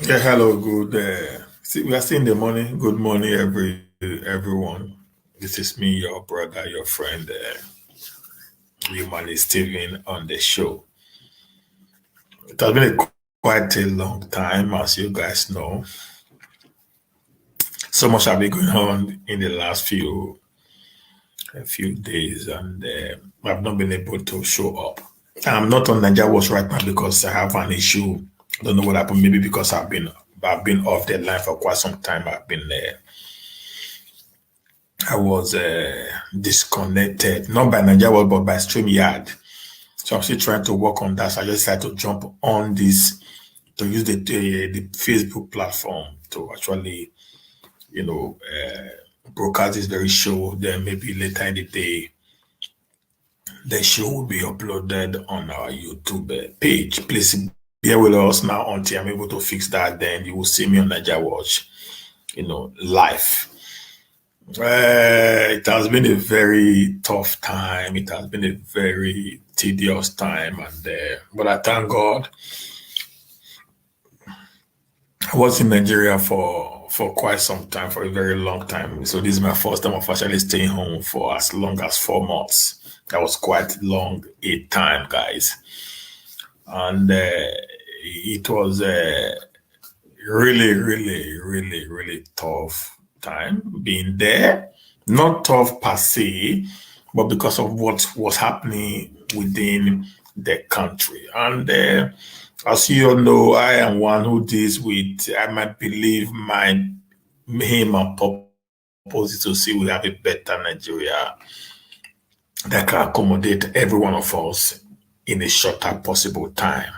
Yeah, hello, good. We are still in the morning. Good morning, everyone. This is me, your brother, your friend, Human Steven on the show. It has been quite a long time, as you guys know. So much has been going on in the last few days, and I've not been able to show up. I'm not on Nigeria Watch right now because I have an issue. I don't know what happened. Maybe because I've been off the line for quite some time. I was disconnected, not by Nigeria World, but by StreamYard. So I'm still trying to work on that. So I just decided to jump on this to use the Facebook platform to actually, broadcast this very show. Then maybe later in the day, the show will be uploaded on our YouTube page. Please bear with us now until I'm able to fix that. Then you will see me on Nigeria Watch, live. It has been a very tough time. It has been a very tedious time, and but I thank God. I was in Nigeria for quite some time, for a very long time. So this is my first time of actually staying home for as long as 4 months. That was quite long a time, guys, and it was really, really, really, really tough time being there. Not tough per se, but because of what was happening within the country. And as you all know, I am one who deals with, I might believe my aim and purpose is to see we have a better Nigeria that can accommodate every one of us in a shorter possible time.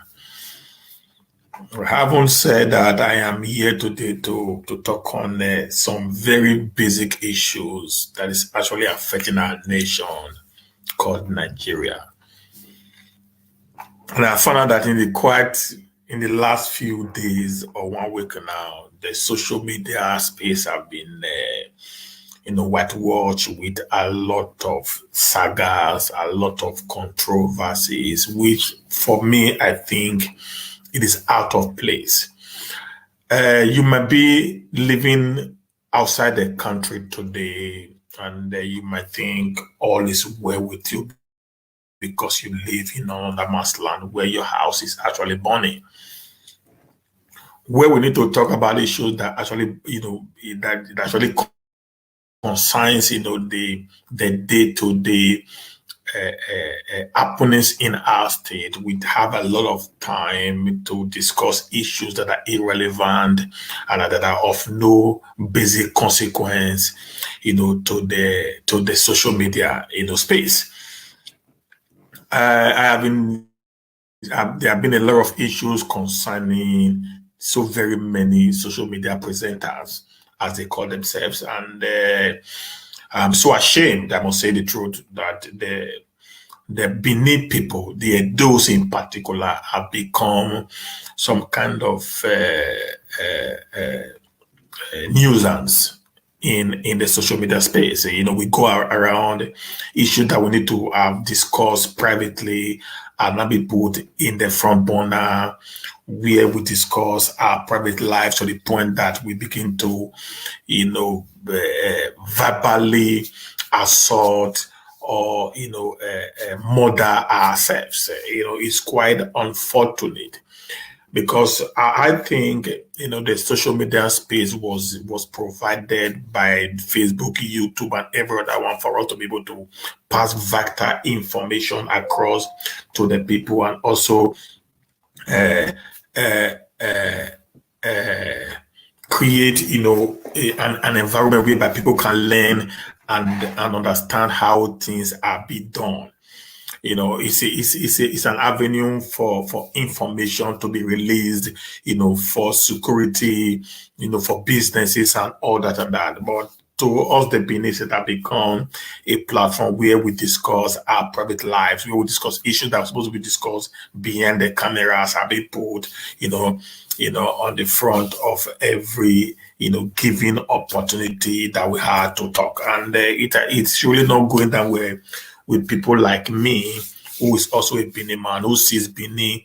Having said that, I am here today to talk on some very basic issues that is actually affecting our nation called Nigeria. And I found out that in the last few days or 1 week now, the social media space have been whitewashed with a lot of sagas, a lot of controversies, which for me I think it is out of place. You might be living outside the country today, and you might think all is well with you because you live in another man's land where your house is actually burning. Where we need to talk about issues that actually, that it actually concerns, the day to day happenings in our state. We have a lot of time to discuss issues that are irrelevant and that are of no basic consequence, to the social media, space. I have been there have been a lot of issues concerning so very many social media presenters, as they call themselves, and I'm so ashamed, I must say the truth, that the Benin people, the those in particular, have become some kind of nuisance in the social media space. We go around issues that we need to have discussed privately and not be put in the front burner, where we discuss our private lives to the point that we begin to, verbally assault or murder ourselves. It's quite unfortunate because I think the social media space was provided by Facebook, YouTube, and every other one for us to be able to pass vital information across to the people, and also uh, uh, uh, uh, create an environment whereby people can learn and understand how things are being done. It's an avenue for information to be released, for security, for businesses and all that and that. But to us, the business that become a platform where we discuss our private lives, where we discuss issues that are supposed to be discussed behind the cameras, are being put, on the front of every, given opportunity that we had to talk. And it's really not going that way with people like me, who is also a Benin man, who sees Benin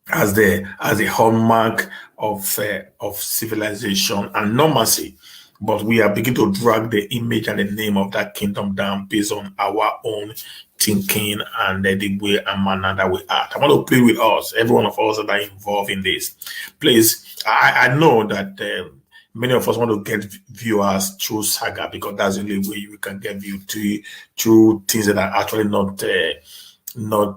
as the hallmark of civilization and normalcy. But we are beginning to drag the image and the name of that kingdom down based on our own thinking and the way and manner that we act. I want to play with us, every one of us that are involved in this. Please, I know that many of us want to get viewers through Saga because that's the only way you can get view to through things that are actually not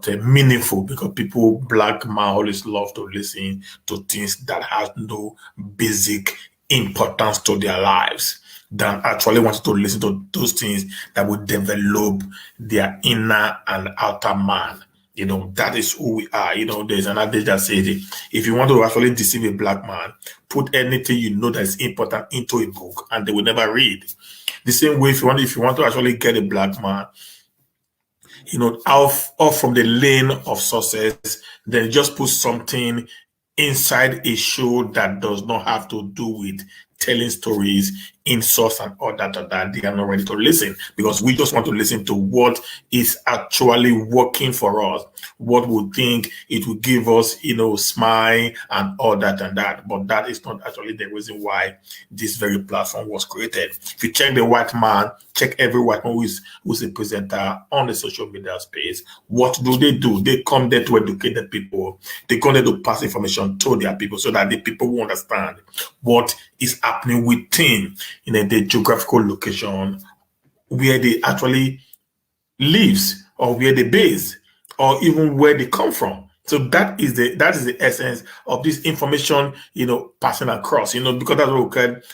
meaningful, because people, black man, always love to listen to things that have no basic importance to their lives than actually wanting to listen to those things that would develop their inner and outer man. That is who we are. There's an adage that says, if you want to actually deceive a black man, put anything you know that is important into a book and they will never read. The same way, if you want to actually get a black man, off from the lane of success, then just put something inside a show that does not have to do with telling stories, insults, and all that they are not ready to listen, because we just want to listen to what is actually working for us, what we think it will give us, smile and all that and that. But that is not actually the reason why this very platform was created. If you check the white man, check every white man who's a presenter on the social media space, what do? They come there to educate the people. They come there to pass information to their people so that the people will understand what is happening within the geographical location where they actually lives, or where they base, or even where they come from. So that is the essence of this information, passing across, because that's what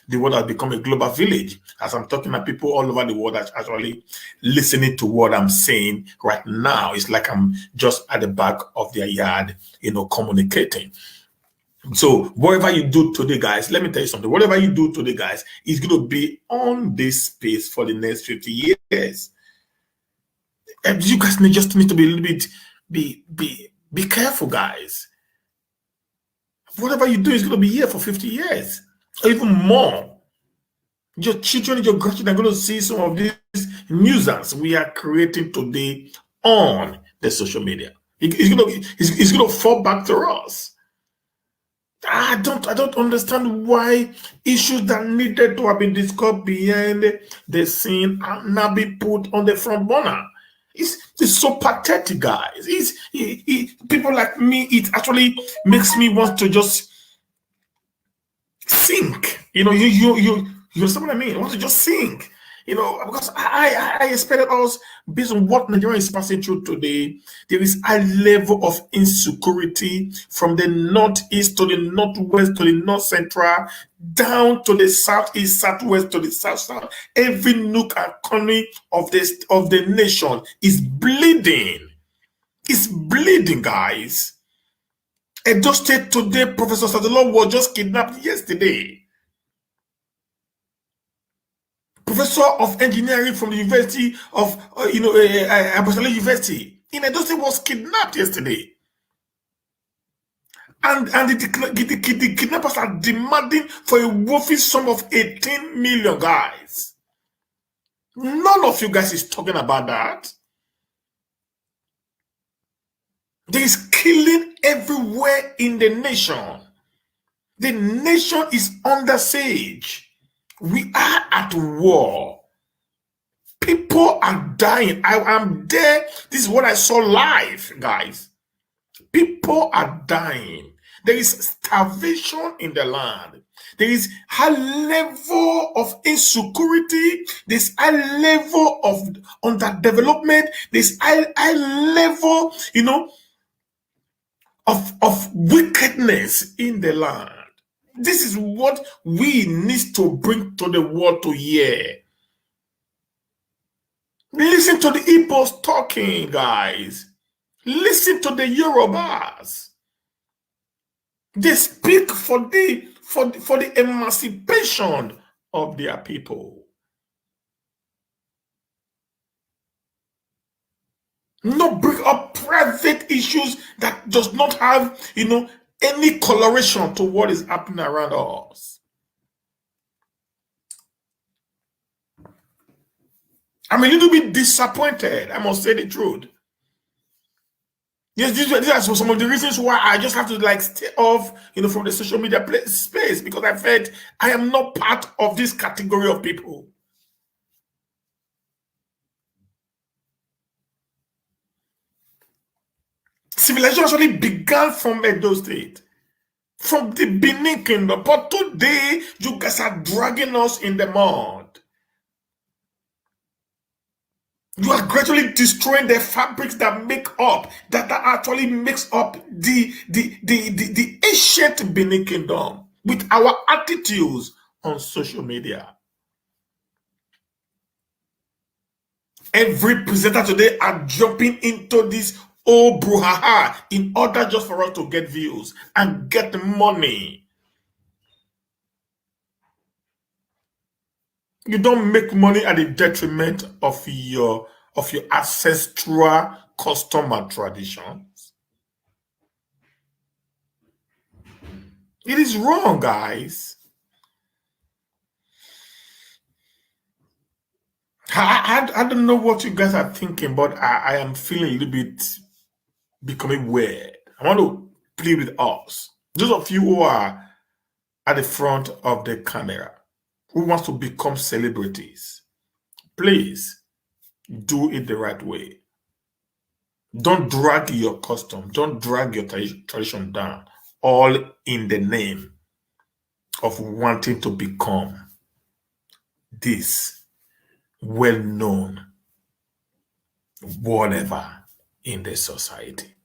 the world has become a global village. As I'm talking to people all over the world that's actually listening to what I'm saying right now, it's like I'm just at the back of their yard, communicating. So whatever you do today, guys, let me tell you something. Whatever you do today, guys, is going to be on this space for the next 50 years. And you guys just need to be a little bit, be careful, guys. Whatever you do is going to be here for 50 years or even more. Your children, your grandchildren are going to see some of these nuisance we are creating today on the social media. It's going to fall back to us. I don't understand why issues that needed to have been discussed behind the scene are now be put on the front burner. It's so pathetic, guys. People like me, it actually makes me want to just sink. You understand what I mean? I want to just sink. Because I expected us, based on what Nigeria is passing through today, there is a level of insecurity from the northeast to the northwest to the north central, down to the southeast, southwest to the south. Every nook and corner of the nation is bleeding. It's bleeding, guys. Edo State today, Professor Sadolon was just kidnapped yesterday. Professor of engineering from the University of, Apostolic University in Edo State was kidnapped yesterday. And the kidnappers are demanding for a woeful sum of 18 million, guys. None of you guys is talking about that. There is killing everywhere in the nation. The nation is under siege. We are at war. People are dying. I am there. This is what I saw live, guys. People are dying. There is starvation in the land. There is high level of insecurity. There's high level of underdevelopment. There's high level, of wickedness in the land. This is what we need to bring to the world to hear. Listen to the Igbos talking, guys. Listen to the Yorubas. They speak for the emancipation of their people. Not bring up private issues that does not have, any coloration to what is happening around us. I'm a little bit disappointed, I must say the truth. Yes, these are some of the reasons why I just have to like stay off, from the social media space, because I felt I am not part of this category of people. Civilization actually began from Edo State, from the Benin Kingdom, but today you guys are dragging us in the mud. You are gradually destroying the fabrics that actually makes up the ancient Benin Kingdom with our attitudes on social media. Every presenter today are jumping into this old brouhaha in order just for us to get views and get money. You don't make money at the detriment of your ancestral custom and traditions. It is wrong, guys. I don't know what you guys are thinking, but I am feeling a little bit becoming weird. I want to play with us. Those of you who are at the front of the camera, who wants to become celebrities, please do it the right way. Don't drag your custom, don't drag your tradition down, all in the name of wanting to become this well known whatever in the society.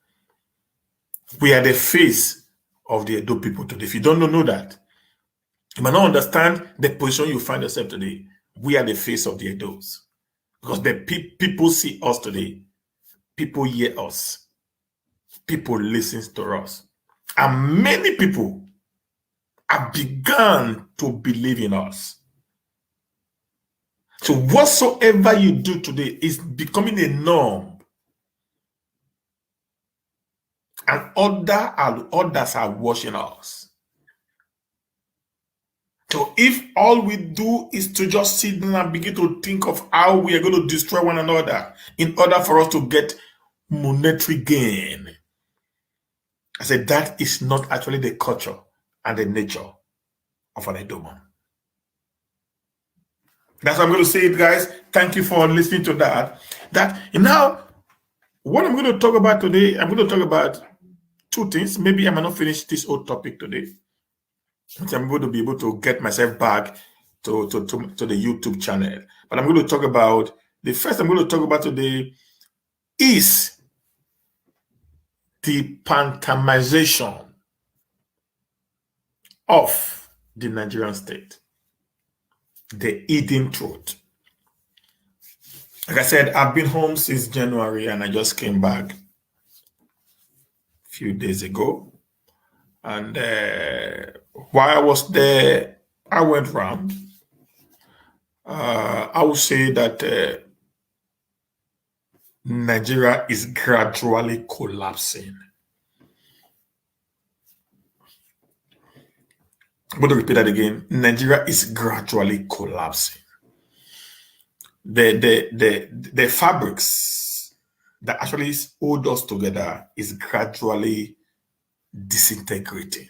We are the face of the Edo people today. If you don't know that, you might not understand the position you find yourself today. We are the face of the Edos because the people see us today. People hear us. People listen to us. And many people have begun to believe in us. So whatsoever you do today is becoming a norm. And others are watching us. So if all we do is to just sit down and begin to think of how we are going to destroy one another in order for us to get monetary gain, I said that is not actually the culture and the nature of an Edoman. That's what I'm going to say it, guys. Thank you for listening to that. Now, what I'm going to talk about today, I'm going to talk about two things. Maybe I might not finish this whole topic today. I'm going to be able to get myself back to the YouTube channel. But I'm going to talk about, the first I'm going to talk about today is the pantamization of the Nigerian state, the hidden truth. Like I said, I've been home since January and I just came back a few days ago. And while I was there, I went round. I would say that Nigeria is gradually collapsing. I'm going to repeat that again. Nigeria is gradually collapsing. The fabrics that actually hold us together is gradually disintegrating.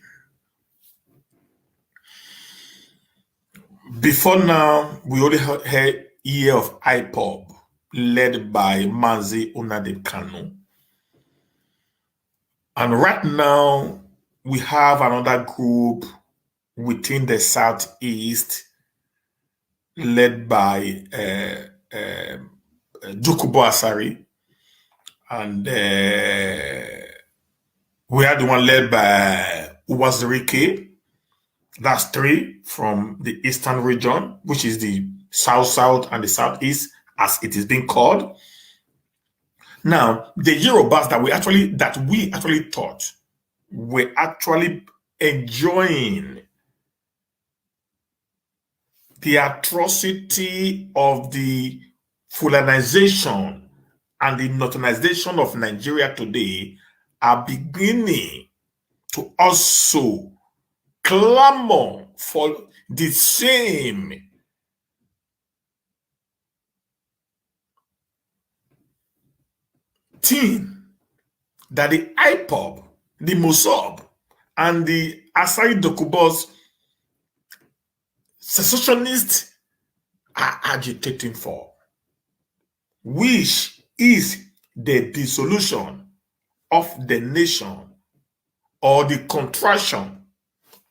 Before now, we only had year of IPOB led by Manzi Unade Kanu. And right now, we have another group within the Southeast led by Dukubo Asari. And we had the one led by Uwazirike. That's three from the eastern region, which is the south and the southeast, as it is being called. Now, the Yorubas that we actually thought were actually enjoying the atrocity of the Fulanization and the northernization of Nigeria today are beginning to also clamor for the same thing that the IPOB, the Mossad, and the Asai Dokubos secessionists are agitating for, which is the dissolution of the nation or the contraction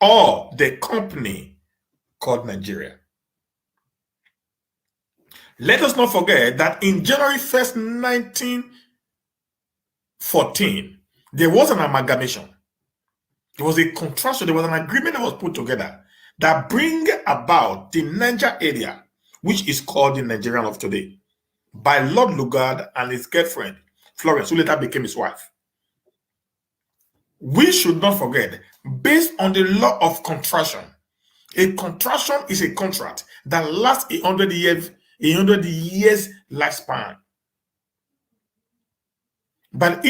or the company called Nigeria. Let us not forget that in January 1st, 1914, there was an amalgamation. There was a contraction, there was an agreement that was put together that bring about the Niger area, which is called the Nigerian of today, by Lord Lugard and his girlfriend, Florence, who later became his wife. We should not forget, based on the law of contraction, a contraction is a contract that lasts 100 years lifespan. But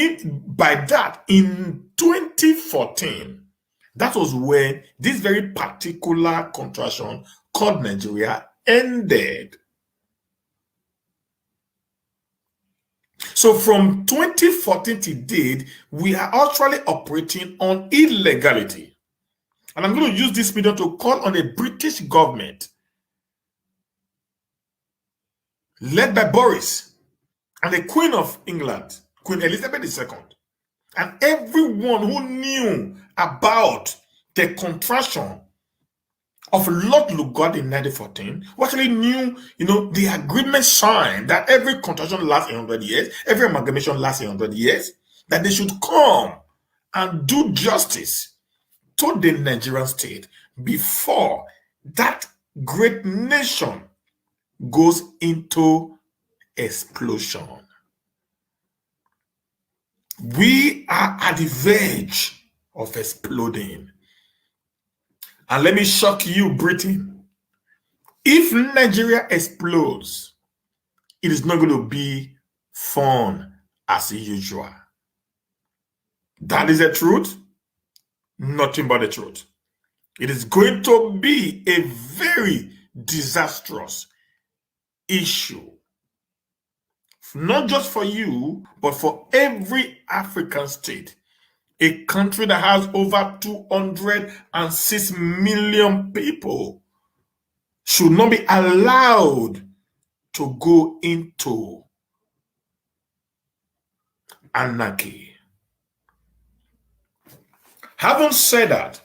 by that, in 2014, that was when this very particular contraction called Nigeria ended. So from 2014 to date, we are actually operating on illegality. And I'm going to use this medium to call on a British government led by Boris and the Queen of England, Queen Elizabeth II, and everyone who knew about the contraction of Lord Lugard in 1914, who actually knew, the agreement signed that every contraction lasts 100 years, every amalgamation lasts 100 years, that they should come and do justice to the Nigerian state before that great nation goes into explosion. We are at the verge of exploding. And let me shock you, Britain. If Nigeria explodes, it is not going to be fun as usual. That is the truth. Nothing but the truth. It is going to be a very disastrous issue, not just for you, but for every African state. A country that has over 206 million people should not be allowed to go into anarchy. Having said that,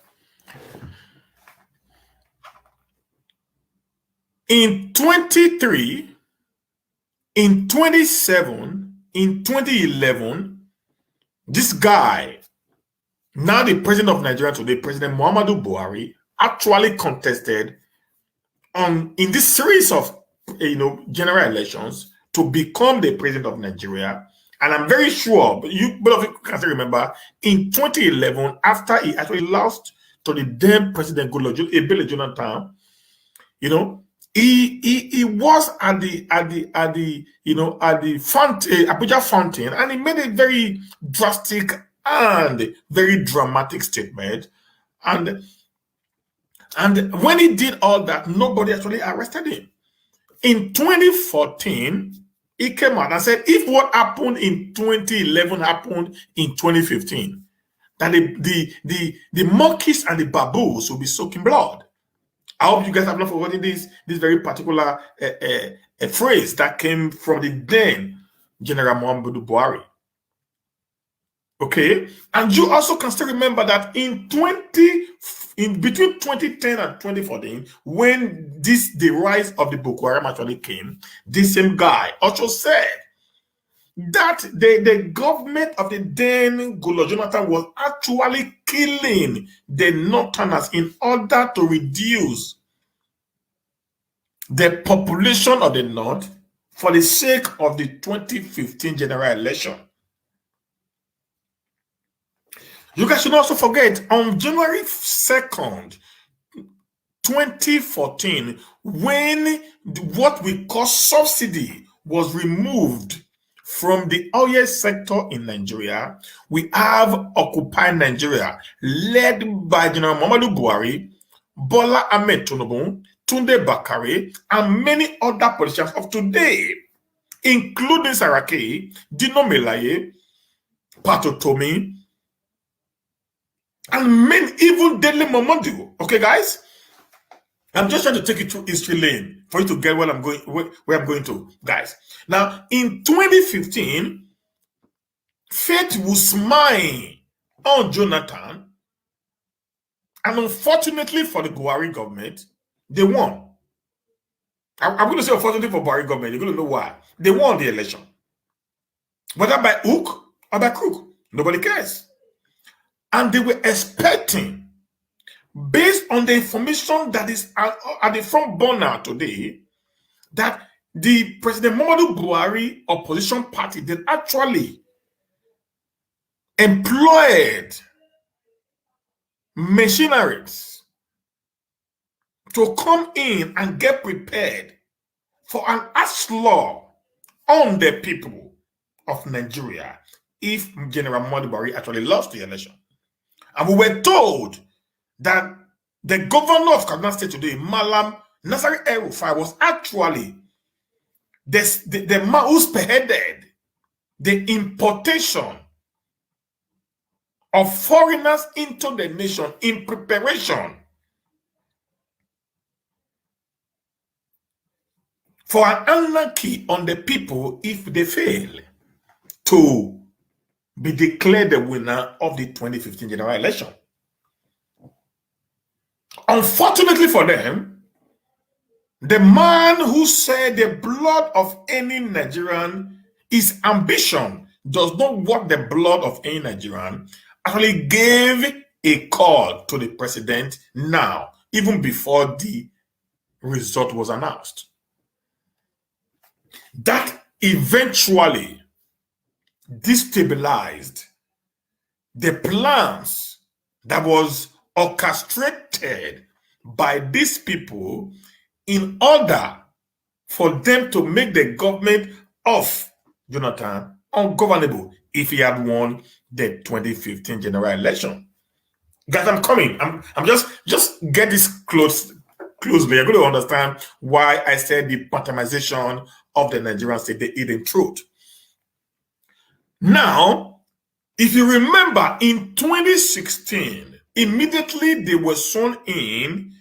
in 23, in 27, in 2011, this guy, now the president of Nigeria today, President Muhammadu Buhari, actually contested in this series of general elections to become the president of Nigeria. And I'm very sure, but both of you can still remember, in 2011, after he actually lost to the then president Ebele Jonathan, he was at the Abuja fountain, and he made a very drastic and very dramatic statement. And when he did all that, nobody actually arrested him. In 2014, he came out and said, if what happened in 2011 happened in 2015, that the monkeys and the baboons will be soaking blood. I hope you guys have not forgotten this very particular phrase that came from the then General Muhammadu Buhari. Okay, and you also can still remember that in between 2010 and 2014, when the rise of the Boko Haram actually came, this same guy also said that the government of the then Goodluck Jonathan was actually killing the Northerners in order to reduce the population of the North for the sake of the 2015 general election. You guys should also forget, on January 2nd, 2014, when what we call subsidy was removed from the oil sector in Nigeria, we have Occupy Nigeria, led by General Muhammadu Buhari, Bola Ahmed Tinubu, Tunde Bakare, and many other politicians of today, including Saraki, Dino Melaye, Patotomi, and many, even Dele Momodu. Okay, guys? I'm just trying to take you through history lane for you to get where I'm going, where I'm going to, guys. Now, in 2015, Faith was smiling on Jonathan, and unfortunately for the Buhari government, they won. I'm going to say unfortunately for Buhari government, you're going to know why. They won the election. Whether by hook or by crook, nobody cares. And they were expecting, based on the information that is at the front burner today, that the President Muhammadu Buhari opposition party did actually employed machineries to come in and get prepared for an onslaught on the people of Nigeria if General Muhammadu Buhari actually lost the election. And we were told that the governor of Kaduna State today, Malam Nasari El-Rufai, was actually the man who spearheaded the importation of foreigners into the nation in preparation for an anarchy on the people if they fail to be declared the winner of the 2015 general election. Unfortunately for them, the man who said the blood of any Nigerian is ambition does not want the blood of any Nigerian actually gave a call to the president now, even before the result was announced. That eventually destabilized the plans that was orchestrated by these people in order for them to make the government of Jonathan ungovernable if he had won the 2015 general election. Guys, I'm coming. I'm just get this closely. You're going to understand why I said the patronization of the Nigerian state, the hidden truth. Now, if you remember, in 2016, immediately they were sworn in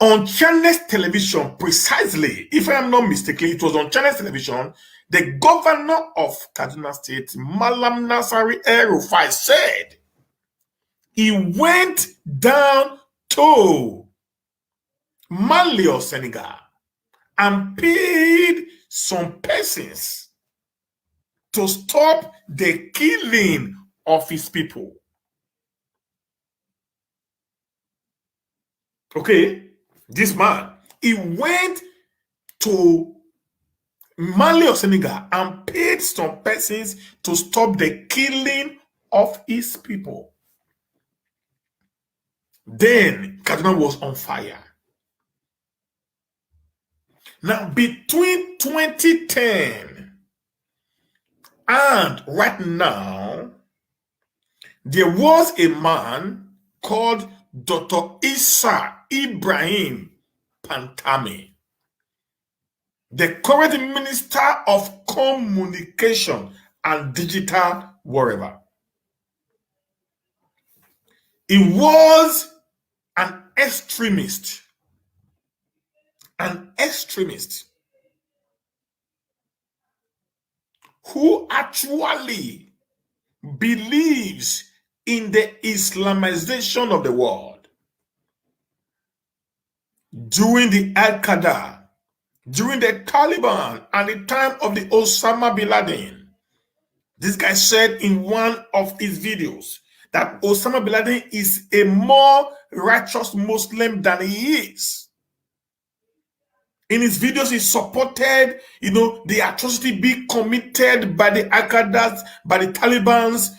on Channels Television, precisely, if I am not mistaken, it was on Channels Television, the governor of Kaduna State, Malam Nasari El-Rufai, said he went down to Mali or Senegal and paid some persons to stop the killing of his people. Okay, this man, he went to Mali or Senegal and paid some persons to stop the killing of his people. Then Kaduna was on fire. Now, between 2010 and right now, there was a man called Dr. Isa Ibrahim Pantami, the current Minister of Communication and Digital whatever. He was an extremist who actually believes in the Islamization of the world. During the Al-Qaeda, during the Taliban, and the time of the Osama bin Laden, this guy said in one of his videos that Osama bin Laden is a more righteous Muslim than he is. In his videos, he supported, the atrocity being committed by the Al-Qaeda, by the Talibans,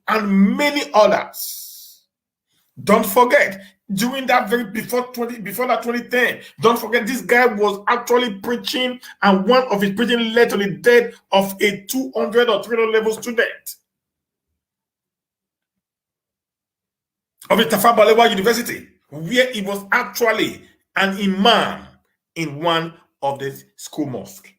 and many others. Don't forget, during that before that 2010, don't forget this guy was actually preaching, and one of his preaching led to the death of a 200 or 300 level student of the Tafawa Balewa University, where he was actually an imam in one of the school mosques.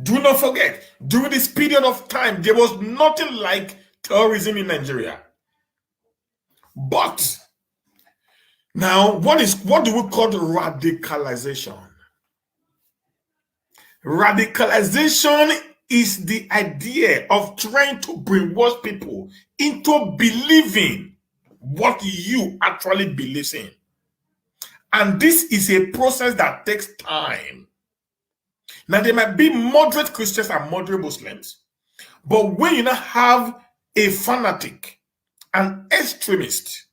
Do not forget, during this period of time, there was nothing like terrorism in Nigeria. But now, what do we call radicalization? Radicalization is the idea of trying to brainwash people into believing what you actually believe in. And this is a process that takes time. Now, there might be moderate Christians and moderate Muslims, but when you now have a fanatic, an extremist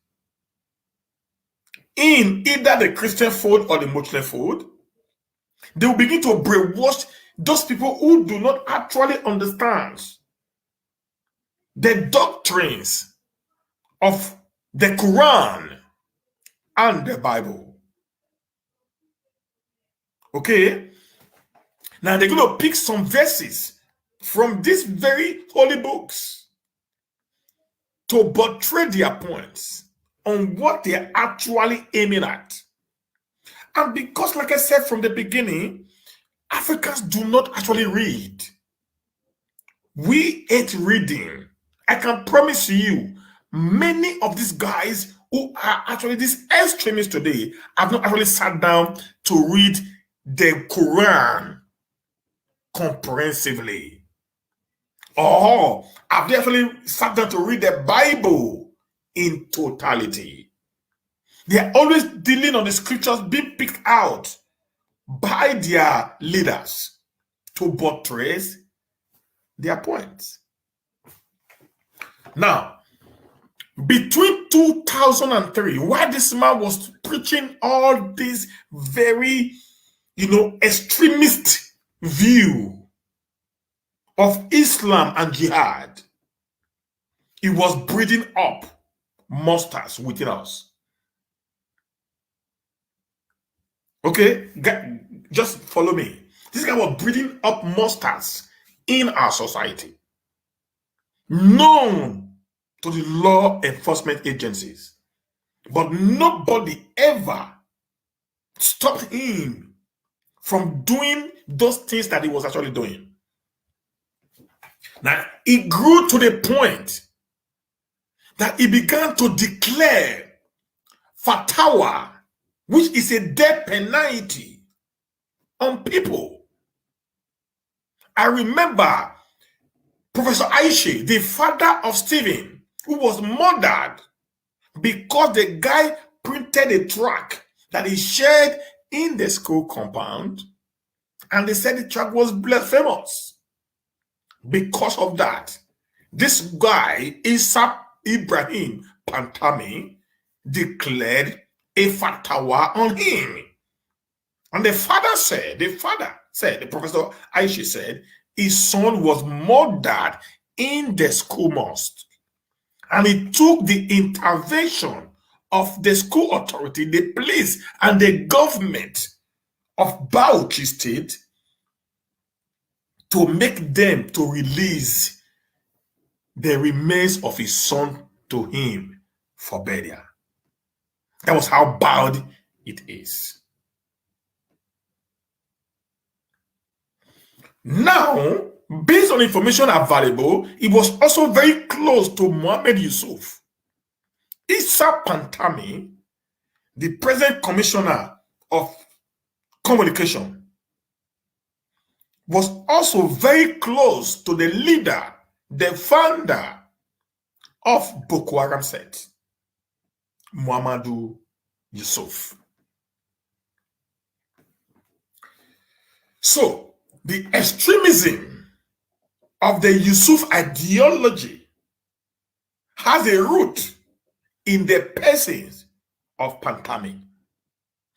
in either the Christian fold or the Muslim fold, they will begin to brainwash those people who do not actually understand the doctrines of the Quran and the Bible. Okay? Now they're going to pick some verses from these very holy books to portray their points on what they're actually aiming at. And because, like I said from the beginning, Africans do not actually read. We hate reading. I can promise you, many of these guys who are actually these extremists today have not actually sat down to read the Quran comprehensively. Or have they actually sat down to read the Bible in totality? They are always dealing on the scriptures being picked out by their leaders to buttress their points. Now, between 2003, while this man was preaching all this very, extremist view of Islam and jihad, he was breeding up monsters within us. Okay, just follow me. This guy was breeding up monsters in our society, known to the law enforcement agencies. But nobody ever stopped him from doing those things that he was actually doing. Now, it grew to the point that he began to declare fatwa, which is a death penalty on people. I remember Professor Aisha, the father of Stephen, who was murdered because the guy printed a tract that he shared in the school compound, and they said the tract was blasphemous. Because of that, this guy, Isa Ibrahim Pantami, declared a fatwa on him. And the Professor Aisha said, his son was murdered in the school mosque. And it took the intervention of the school authority, the police, and the government of Bauchi State to make them to release the remains of his son to him for burial. That was how bad it is. Now, based on information available, he was also very close to Mohammed Yusuf. Issa Pantami, the present commissioner of communication, was also very close to the leader, the founder of Boko Haram set, Muhammadu Yusuf. So, the extremism of the Yusuf ideology has a root in the persons of Pantami.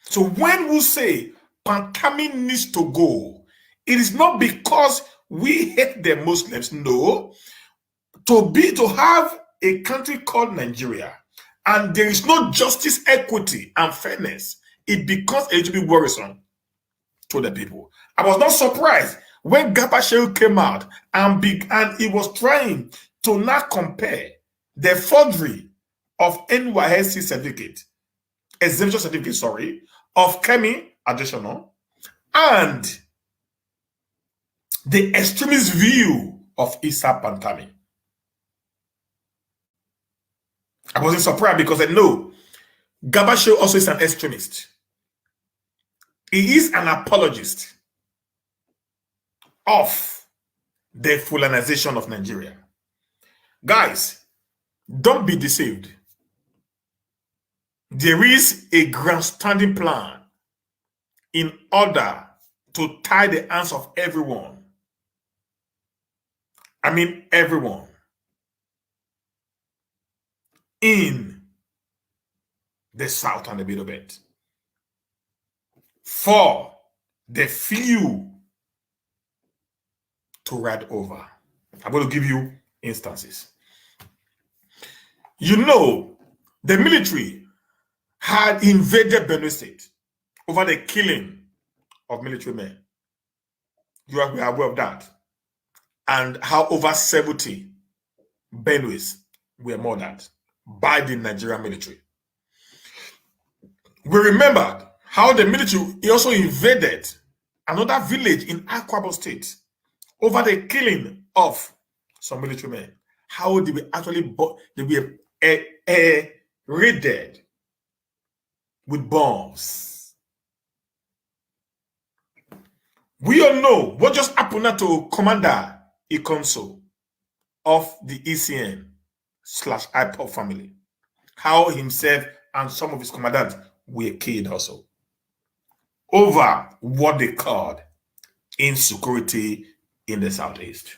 So when we say Pantami needs to go, it is not because we hate the Muslims. No. To have a country called Nigeria and there is no justice, equity, and fairness, it becomes a little bit worrisome to the people. I was not surprised when Gabashew came out and he was trying to not compare the forgery of NYSC certificate, exemption certificate, of Kemi additional, and the extremist view of Issa Pantami. I wasn't surprised because I know Gabasho also is an extremist. He is an apologist of the Fulanization of Nigeria. Guys, don't be deceived. There is a grandstanding plan in order to tie the hands of everyone. I mean, everyone in the South and the Middle Belt for the few to ride over. I'm going to give you instances. You know, the military had invaded Benue State over the killing of military men. You are aware of that. And how over 70 Benues were murdered by the Nigerian military. We remembered how the military also invaded another village in Akwa State over the killing of some military men. How they were actually raided with bombs. We all know what just happened to Commander Ikonso of the ECN/IPOB family. How himself and some of his commandants were killed also over what they called insecurity in the Southeast.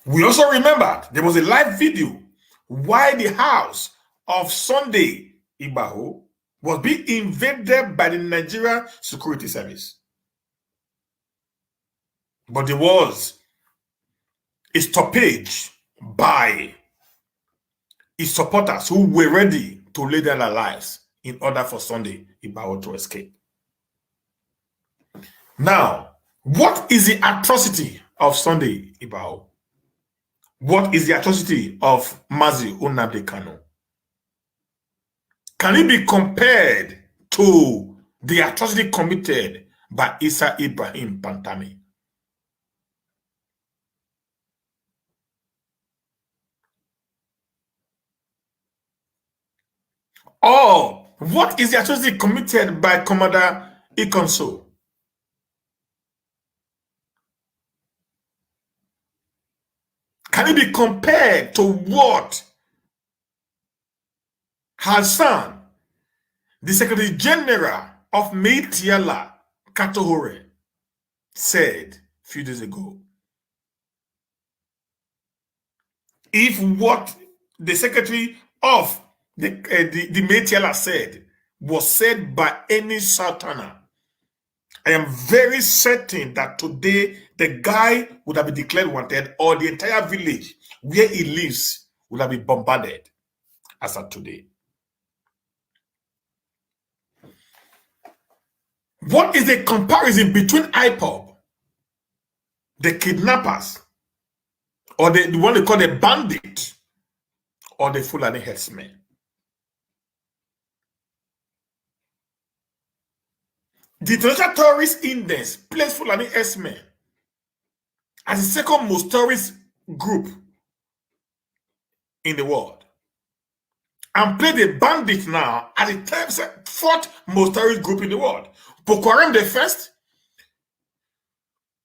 We also remembered there was a live video why the house of Sunday Igbaho was being invaded by the Nigerian Security Service. But there was a stoppage by his supporters who were ready to lay down their lives in order for Sunday Igbaho to escape. Now, what is the atrocity of Sunday Igbaho? What is the atrocity of Mazi Nnamdi Kanu? Can it be compared to the atrocity committed by Issa Ibrahim Pantami? Or what is the atrocity committed by Commander Ikonso? Can it be compared to what Hassan, the Secretary General of Meitiala Katohore, said a few days ago? If what the Secretary of the Meitiala said was said by any Sultana, I am very certain that today the guy would have been declared wanted, or the entire village where he lives would have been bombarded as of today. What is the comparison between IPOB, the kidnappers, or the one they call the bandit, or the Fulani herdsmen? The International Terrorist Index placed Fulani herdsmen as the second most terrorist group in the world, and played the bandit now as the fourth most terrorist group in the world. Boko Haram the first,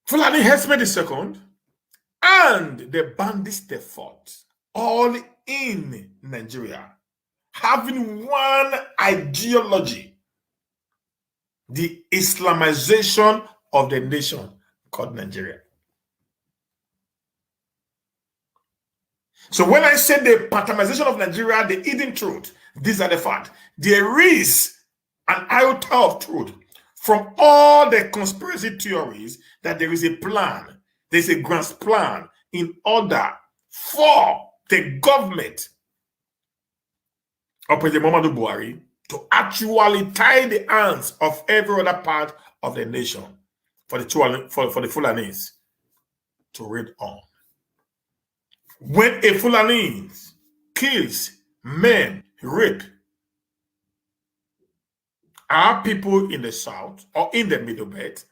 Fulani herdsmen the second, and the bandits the fourth, all in Nigeria, having one ideology: the Islamization of the nation called Nigeria. So when I say the patronization of Nigeria, the hidden truth, these are the facts. There is an iota of truth from all the conspiracy theories that there is a plan, there's a grand plan in order for the government of President Muhammadu Buhari to actually tie the hands of every other part of the nation for the Fulanis to raid on. When a Fulani kills men, rape our people in the South or in the Middle Belt,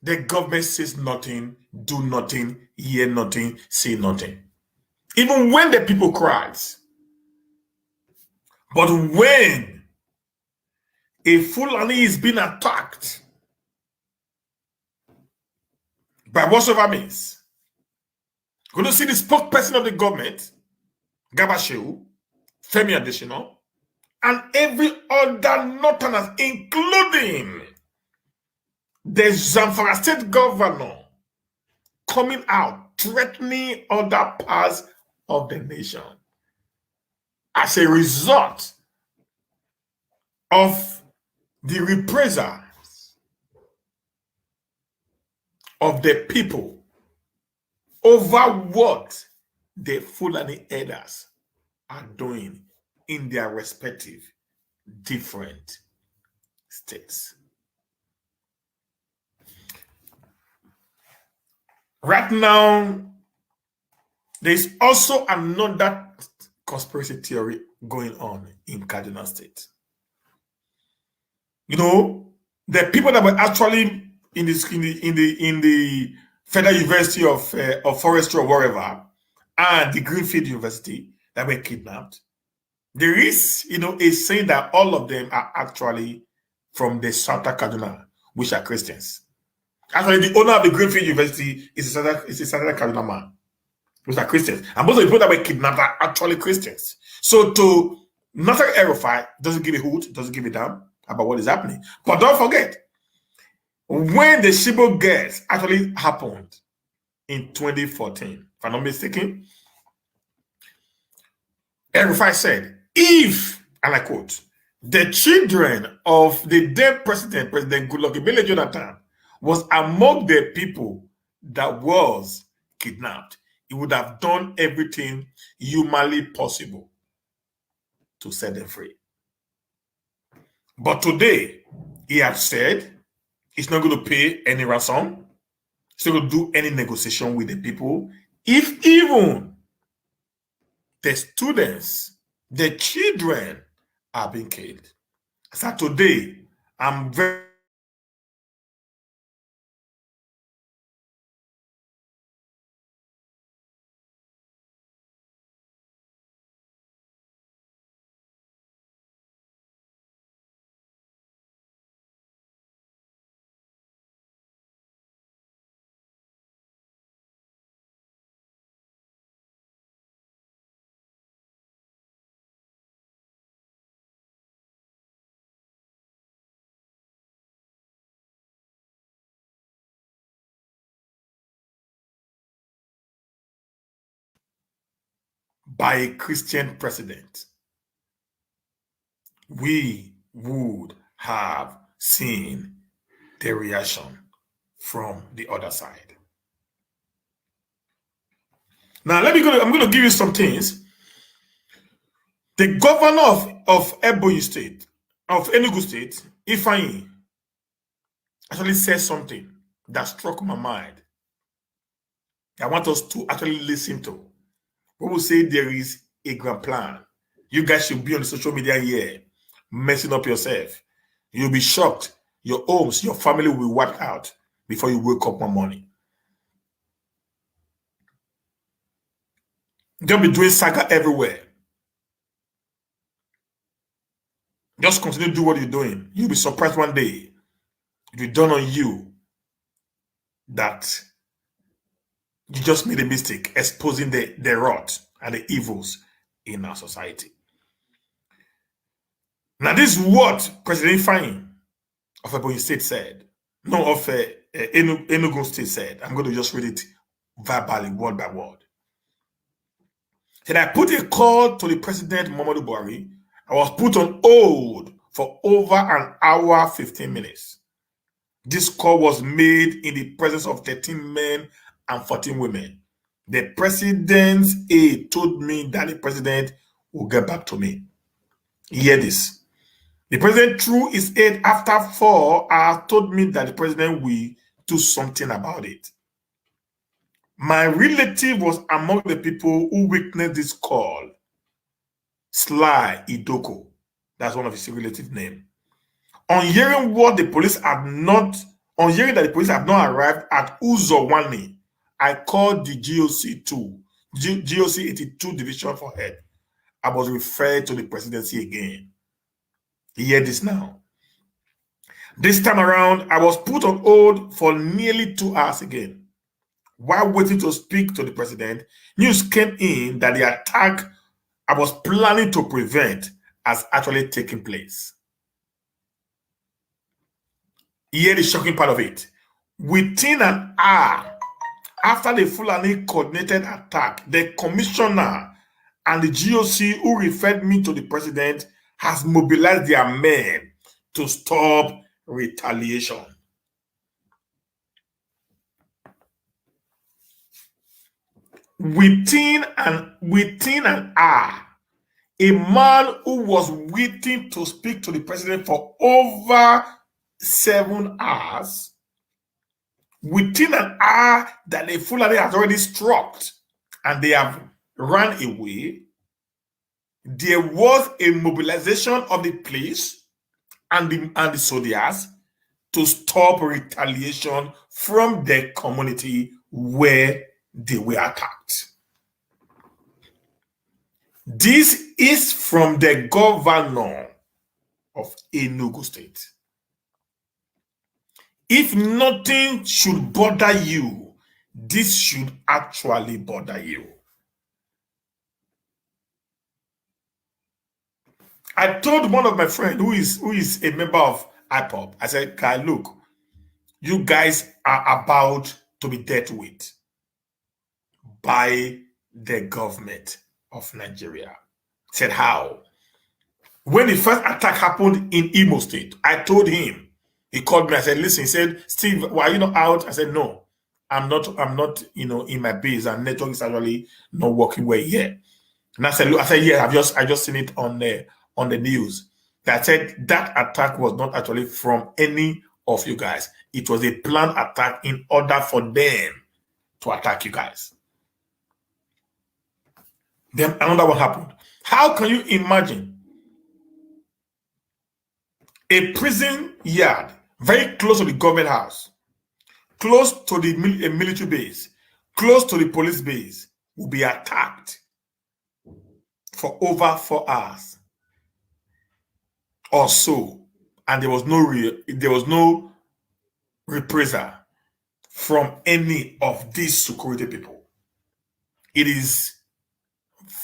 The government says nothing, do nothing, hear nothing, say nothing. Even when the people cries. But when a Fulani is being attacked by whatsoever means, you're going to see the spokesperson of the government, Gabashew, Femi Adesina, and every other northerners, including the Zamfara state governor, coming out threatening other parts of the nation as a result of the reprisals of the people over what the Fulani elders are doing in their respective different states. Right now, there's also another conspiracy theory going on in Kaduna State. You know, the people that were actually in the Federal University of Forestry or wherever, and the Greenfield University that were kidnapped. There is, a saying that all of them are actually from the Southern Kaduna, which are Christians. Actually, the owner of the Greenfield University is a Southern Kaduna man, which are Christians. And most of the people that were kidnapped are actually Christians. So to Nasser El-Rufai doesn't give a hoot, doesn't give a damn about what is happening. But don't forget, when the Shibo girls actually happened in 2014, if I'm not mistaken, El-Rufai said, if, and I quote, the children of the dead President Goodluck Ebele Jonathan, was among the people that was kidnapped, he would have done everything humanly possible to set them free. But today, he has said he's not going to pay any ransom. He's not going to do any negotiation with the people. If even the students, the children are being killed. So today, I'm very by a Christian president, we would have seen the reaction from the other side. Now, I'm going to give you some things. The governor of Ebonyi State, of Enugu State, Ifeanyi, actually said something that struck my mind. I want us to actually listen to. We will say there is a grand plan. You guys should be on the social media here, messing up yourself. You'll be shocked. Your homes, your family will be wiped out before you wake up one morning. They'll be doing saga everywhere. Just continue to do what you're doing. You'll be surprised one day. It will dawn on you that you just made a mistake exposing the rot and the evils in our society. Now, this is what President Ifeanyi of Ebonyi State said. No, of Enugu State said. I'm going to just read it verbally, word by word. Said, I put a call to the President Muhammadu Buhari. I was put on hold for over an hour, 15 minutes. This call was made in the presence of 13 men and 14 women. The president's aide told me that the president will get back to me. Hear this. The president, through his aide, after 4 hours, told me that the president will do something about it. My relative was among the people who witnessed this call. Sly Idoko, that's one of his relative name. On hearing what the police had not On hearing that the police have not arrived at Uzowani, I called the GOC 82 Division for help. I was referred to the presidency again. Hear this now. This time around, I was put on hold for nearly 2 hours again. While waiting to speak to the president, news came in that the attack I was planning to prevent has actually taken place. Here the shocking part of it. Within an hour after the Fulani coordinated attack, the commissioner and the GOC who referred me to the president has mobilized their men to stop retaliation. Within an hour, a man who was waiting to speak to the president for over 7 hours, within an hour that the Fulani has already struck and they have run away, there was a mobilization of the police and the soldiers to stop retaliation from the community where they were attacked. This is from the governor of Enugu State. If nothing should bother you, this should actually bother you. I told one of my friends who is a member of IPOP, I said, "Guy, look, you guys are about to be dealt with by the government of Nigeria." I said, "How?" When the first attack happened in Imo State, I told him, he called me, I said, "Listen," he said, "Steve, why are you not out?" I said, "No, I'm not, in my base, and network is actually not working well here." And I said, "Look," I said, "Yeah, I just seen it on the news." That said that attack was not actually from any of you guys. It was a planned attack in order for them to attack you guys. Then another one happened. How can you imagine a prison yard very close to the government house, close to the military base, close to the police base, will be attacked for over 4 hours or so, and there was no reprisal from any of these security people? It is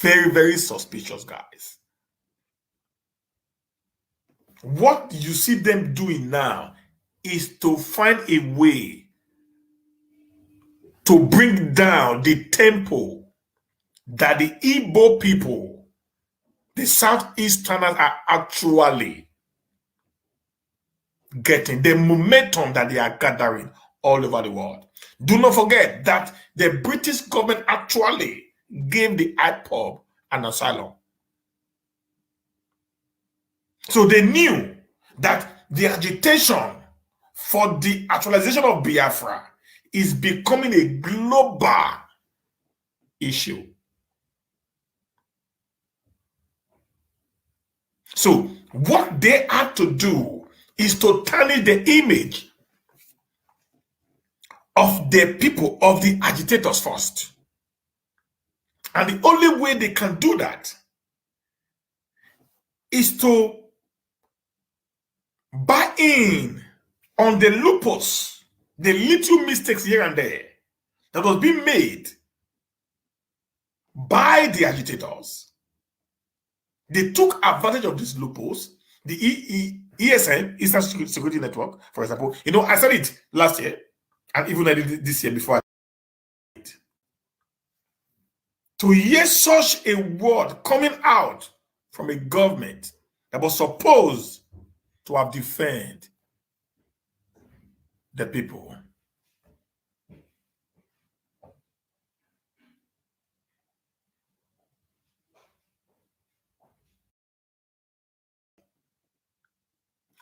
very, very suspicious, guys. What you see them doing now is to find a way to bring down the tempo that the Igbo people, the Southeasterners, are actually getting, the momentum that they are gathering all over the world. Do not forget that the British government actually gave the IPOB an asylum. So they knew that the agitation for the actualization of Biafra is becoming a global issue. So what they had to do is to tarnish the image of the people, of the agitators first. And the only way they can do that is to buy in on the loopholes, the little mistakes here and there that was being made by the agitators. They took advantage of these loopholes. The ESN, Eastern Security Network, for example, I said it last year, and even I did it this year before. To hear such a word coming out from a government that was supposed to have defended the people.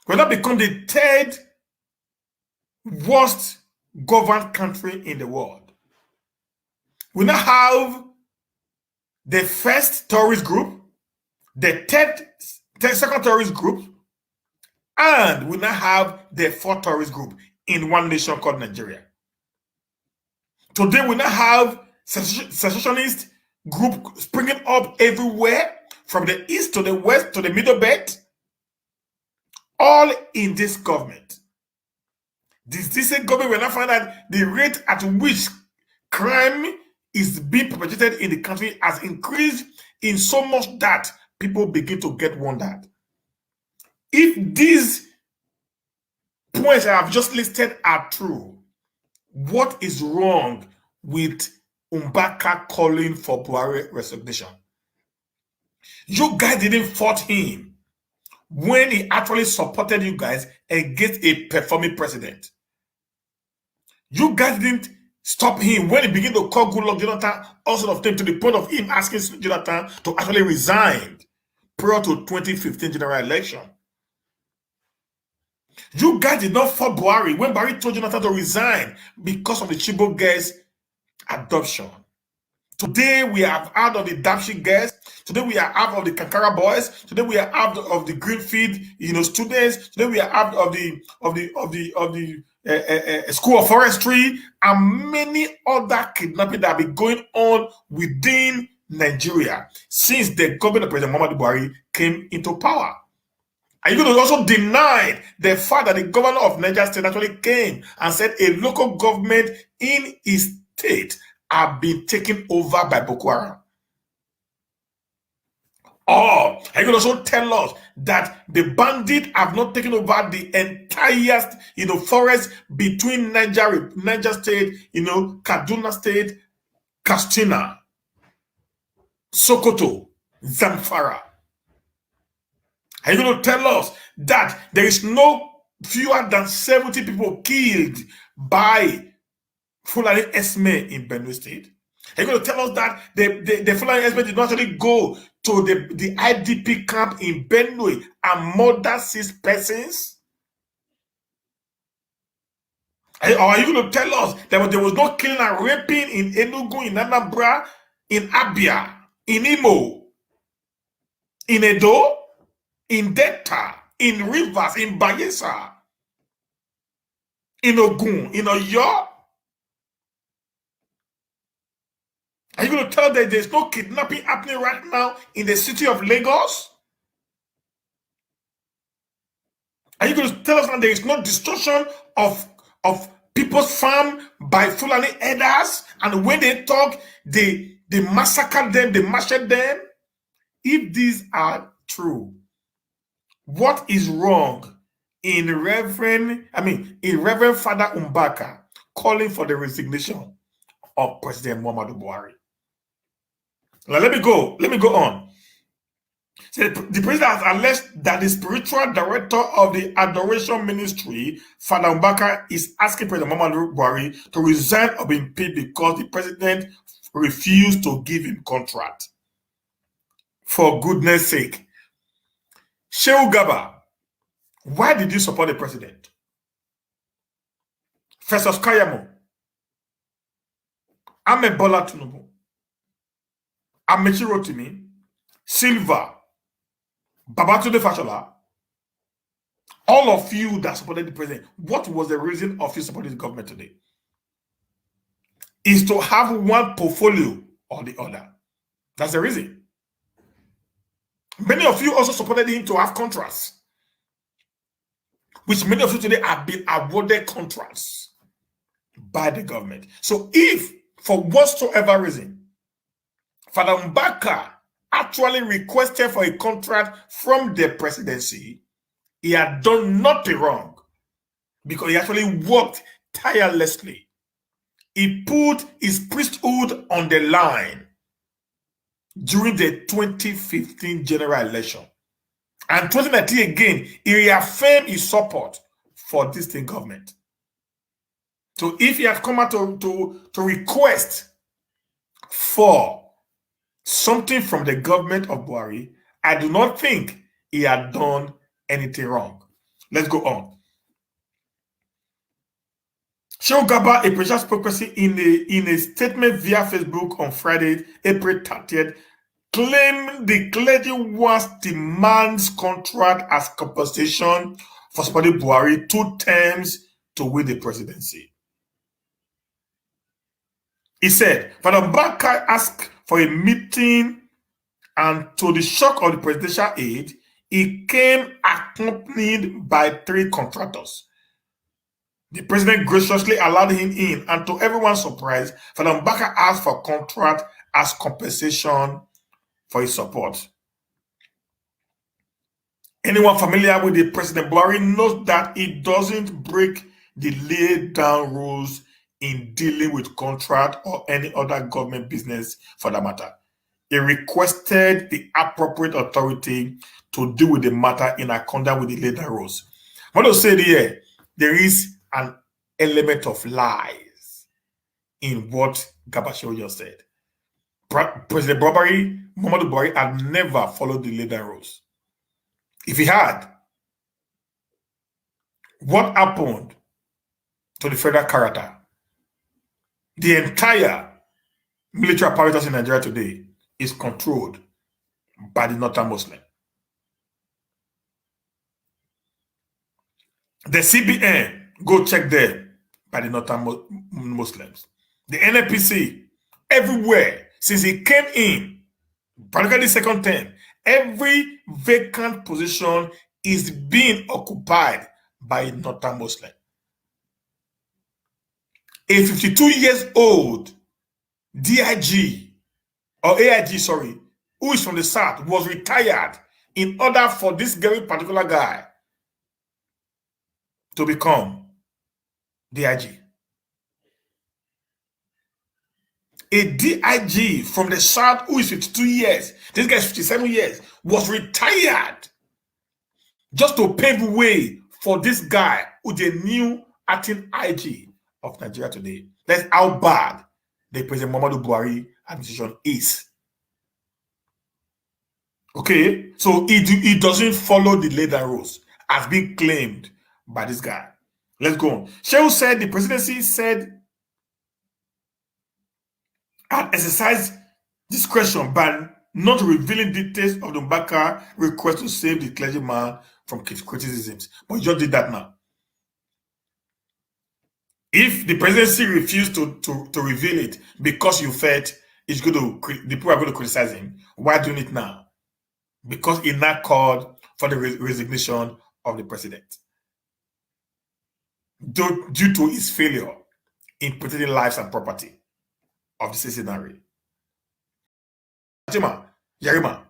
Will not become the third worst governed country in the world. We now have the first terrorist group, the second terrorist group, and we now have the fourth terrorist group in one nation called Nigeria. Today we now have secessionist group springing up everywhere, from the east to the west to the middle belt, all in this government. This government will now find that the rate at which crime is being perpetrated in the country has increased in so much that people begin to get wondered. If these points I have just listed are true, what is wrong with Mbaka calling for Buhari resignation? You guys didn't fight him when he actually supported you guys against a performing president. You guys didn't stop him when he began to call Goodluck Jonathan all sort of things, to the point of him asking Jonathan to actually resign prior to 2015 general election. You guys did not fight Buhari when Buhari told Jonathan to resign because of the Chibok girls' adoption. Today we are out of the Dapshi girls. Today we are out of the Kankara boys. Today we are out of the Greenfield, students. Today we are out of the School of Forestry, and many other kidnapping that have been going on within Nigeria since the government of President Muhammadu Buhari came into power. Are you going to also deny the fact that the governor of Niger State actually came and said a local government in his state have been taken over by Boko Haram? Or are you going to also tell us that the bandits have not taken over the entire, forest between Niger State, Kaduna State, Katsina, Sokoto, Zamfara? Are you going to tell us that there is no fewer than 70 people killed by Fulani Esme in Benue State? Are you going to tell us that the Fulani Esme did not actually go to the IDP camp in Benue and murder 6 persons? Or are you going to tell us that there was no killing and raping in Enugu, in Anambra, in Abia, in Imo, in Edo, in Delta, in Rivers, in Bayelsa, in Ogun, in Oyo? Are you going to tell us that there's no kidnapping happening right now in the city of Lagos? Are you going to tell us that there is no destruction of people's farm by Fulani herders, and when they talk, they massacre them, they machete them? If these are true, what is wrong in Reverend Father Mbaka calling for the resignation of President Muhammadu Buhari? Now let me go on. So the president has alleged that the spiritual director of the Adoration Ministry, Father Mbaka, is asking President Muhammadu Buhari to resign or be impeached because the president refused to give him contract. For goodness sake. Shehu Gaba, why did you support the president? Festus Kayamo, Ahmed Bola Tinubu, Amechi Rotimi, Silva, Babatunde Fashola, all of you that supported the president, what was the reason of you supporting the government today? Is to have one portfolio or the other. That's the reason. Many of you also supported him to have contracts, which many of you today have been awarded contracts by the government. So if, for whatsoever reason, Father Mbaka actually requested for a contract from the presidency, he had done nothing wrong, because he actually worked tirelessly. He put his priesthood on the line during the 2015 general election. And 2019 again, he reaffirmed his support for this state government. So if he had come out to request for something from the government of Buhari, I do not think he had done anything wrong. Let's go on. Shehu Gaba, a presidential spokesperson, in a statement via Facebook on Friday, April 30th, claimed the clergy once demands contract as compensation for supporting Buhari 2 terms to win the presidency. He said, Father Mbaka asked for a meeting, and to the shock of the presidential aide, he came accompanied by 3 contractors. The president graciously allowed him in, and to everyone's surprise, Father Mbaka asked for a contract as compensation for his support. Anyone familiar with the President Buhari knows that he doesn't break the laid down rules in dealing with contract or any other government business for that matter. He requested the appropriate authority to deal with the matter in accordance with the laid down rules. I want to say here, there is an element of lies in what Gabashew just said. President Muhammadu Buhari had never followed the laid down rules. If he had, what happened to the federal character? The entire military apparatus in Nigeria today is controlled by the Northern Muslim. The CBN, go check there, by the Northern Muslims. The NNPC, everywhere, since he came in, particularly second term, every vacant position is being occupied by Northern Muslim. A 52 years old DIG, or AIG, sorry, who is from the South, was retired in order for this very particular guy to become DIG. A DIG from the South who is 52 years, this guy is 57 years, was retired just to pave the way for this guy who the new acting IG of Nigeria today. That's how bad the President Muhammadu Buhari administration is. Okay, so he doesn't follow the laid down rules as being claimed by this guy. Let's go on. Shehu said the presidency had exercised discretion by not revealing details of the Mbaka request to save the clergyman from criticisms. But you just did that now. If the presidency refused to reveal it because you felt the people are going to criticize him, why doing it now? Because he now called for the resignation of the president due to his failure in protecting lives and property of the citizenry. Yarima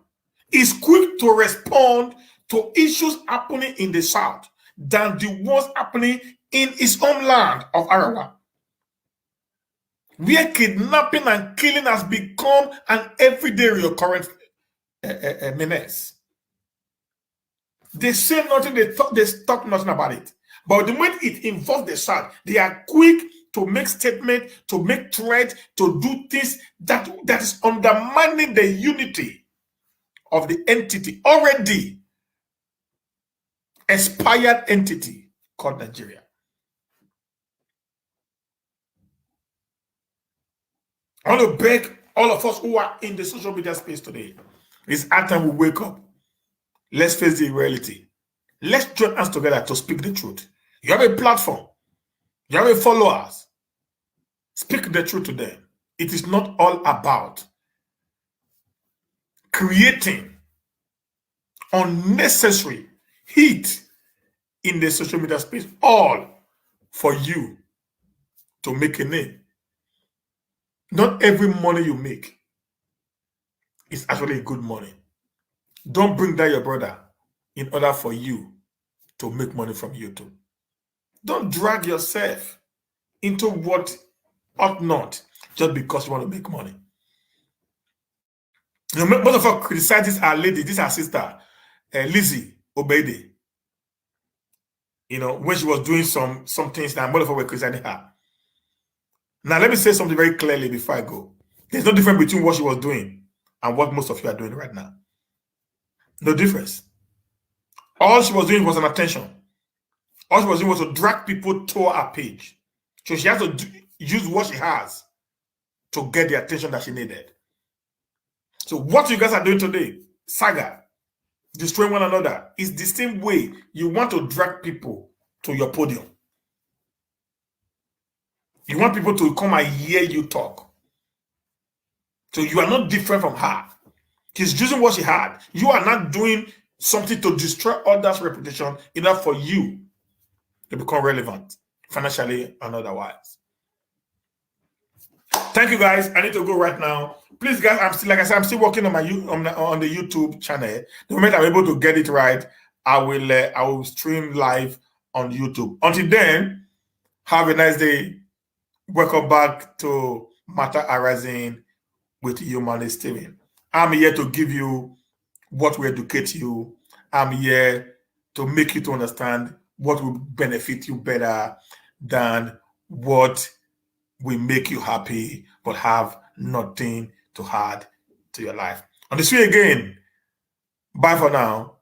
is quick to respond to issues happening in the South than the ones happening in his homeland of Arawa, where kidnapping and killing has become an everyday recurrent menace. They say nothing, they talk nothing about it. But the moment it involves the South, they are quick to make statements, to make threats, to do things that is undermining the unity of the entity, already expired entity called Nigeria. I want to beg all of us who are in the social media space today, it's our time we wake up. Let's face the reality. Let's join us together to speak the truth. You have a platform. You have followers. Speak the truth to them. It is not all about creating unnecessary heat in the social media space, all for you to make a name. Not every money you make is actually good money. Don't bring down your brother in order for you to make money from YouTube. Don't drag yourself into what ought not just because you want to make money. You know, most of us criticize this our lady, this our sister, Lizzie Obede. You know, when she was doing some things that most of us were criticizing her. Now, let me say something very clearly before I go. There's no difference between what she was doing and what most of you are doing right now. No difference. All she was doing was an attention. All she was doing was to drag people to her page. So she has to use what she has to get the attention that she needed. So what you guys are doing today, saga, destroying one another, is the same way you want to drag people to your podium. You want people to come and hear you talk. So you are not different from her. She's using what she had. You are not doing something to destroy others' reputation in order for you to become relevant financially and otherwise. Thank you, guys. I need to go right now. Please, guys, I'm still, like I said, I'm still working on my on the YouTube channel. The moment I'm able to get it right, I will stream live on YouTube. Until then, have a nice day. Welcome back to Matter Arising with Humanist Steven. I'm here to give you what will educate you. I'm here to make you to understand what will benefit you better than what will make you happy but have nothing to add to your life. On this way again, bye for now.